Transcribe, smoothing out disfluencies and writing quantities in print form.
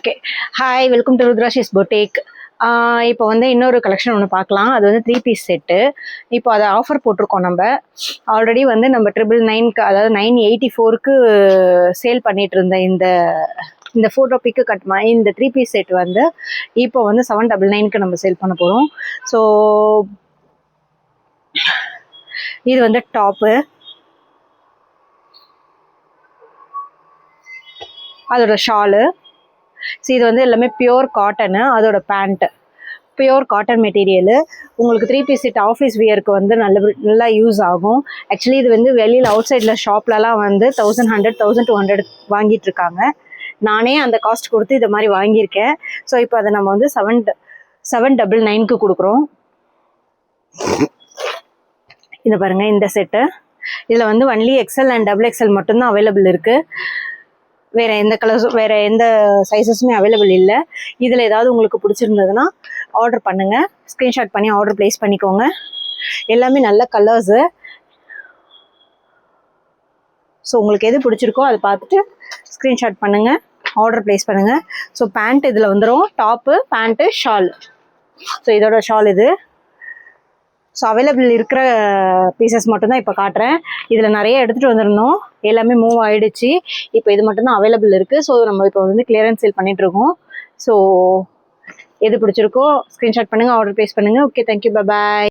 Okay. Hi, welcome to Rudrashis பொட்டேக். இப்போ வந்து இன்னொரு கலெக்ஷன் ஒன்று பார்க்கலாம். அது வந்து 3 பீஸ் செட்டு. இப்போ அதை ஆஃபர் போட்டிருக்கோம் நம்ம. ஆல்ரெடி வந்து நம்ம 999க்கு, அதாவது 984க்கு சேல் பண்ணிட்டு இருந்த இந்த ஃபோட்டோ பிக்கு கட்டுமா இந்த 3 பீஸ் செட் வந்து இப்போ வந்து 799க்கு நம்ம சேல் பண்ண போகிறோம். ஸோ இது வந்து டாப்பு, அதோட ஷாலு. ஸோ இது வந்து எல்லாமே பியோர் காட்டனு. அதோட பேண்ட்டு பியோர் காட்டன் மெட்டீரியலு. உங்களுக்கு 3 பீஸ் செட் ஆஃபீஸ் வியருக்கு வந்து நல்லா யூஸ் ஆகும். ஆக்சுவலி இது வந்து வெளியில் அவுட் சைடில் ஷாப்லலாம் வந்து 1100 1200 வாங்கிட்டு இருக்காங்க. நானே அந்த காஸ்ட் கொடுத்து இதை மாதிரி வாங்கியிருக்கேன். ஸோ இப்போ அதை நம்ம வந்து 799க்கு கொடுக்குறோம். இதை பாருங்கள், இந்த செட்டு. இதில் வந்து ஒன்லி XL அண்ட் XXL மட்டும்தான் அவைலபிள் இருக்குது. வேறு எந்த கலர்ஸும் வேறு எந்த சைஸஸுமே அவைலபிள் இல்லை. இதில் ஏதாவது உங்களுக்கு பிடிச்சிருந்ததுன்னா ஆர்டர் பண்ணுங்கள். ஸ்க்ரீன்ஷாட் பண்ணி ஆர்டர் ப்ளேஸ் பண்ணிக்கோங்க. எல்லாமே நல்ல கலர்ஸு. ஸோ உங்களுக்கு எது பிடிச்சிருக்கோ அதை பார்த்துட்டு ஸ்க்ரீன்ஷாட் பண்ணுங்கள், ஆர்டர் ப்ளேஸ் பண்ணுங்கள். ஸோ பேண்ட் இதில் வந்துடும். Top, pant, shawl. ஸோ இதோட ஷால் இது. ஸோ அவைலபிள் இருக்கிற பீசஸ் மட்டும்தான் இப்போ காட்டுறேன். இதில் நிறைய எடுத்துகிட்டு வந்திருந்தோம், எல்லாமே மூவ் ஆகிடுச்சு. இப்போ இது மட்டும்தான் அவைலபிள் இருக்குது. ஸோ நம்ம இப்போ வந்து கிளியரன்ஸ் சேல் பண்ணிகிட்ருக்கோம். ஸோ எது பிடிச்சிருக்கோ ஸ்க்ரீன்ஷாட் பண்ணுங்கள், ஆர்டர் ப்ளேஸ் பண்ணுங்கள். ஓகே, தேங்க்யூ, பாய்.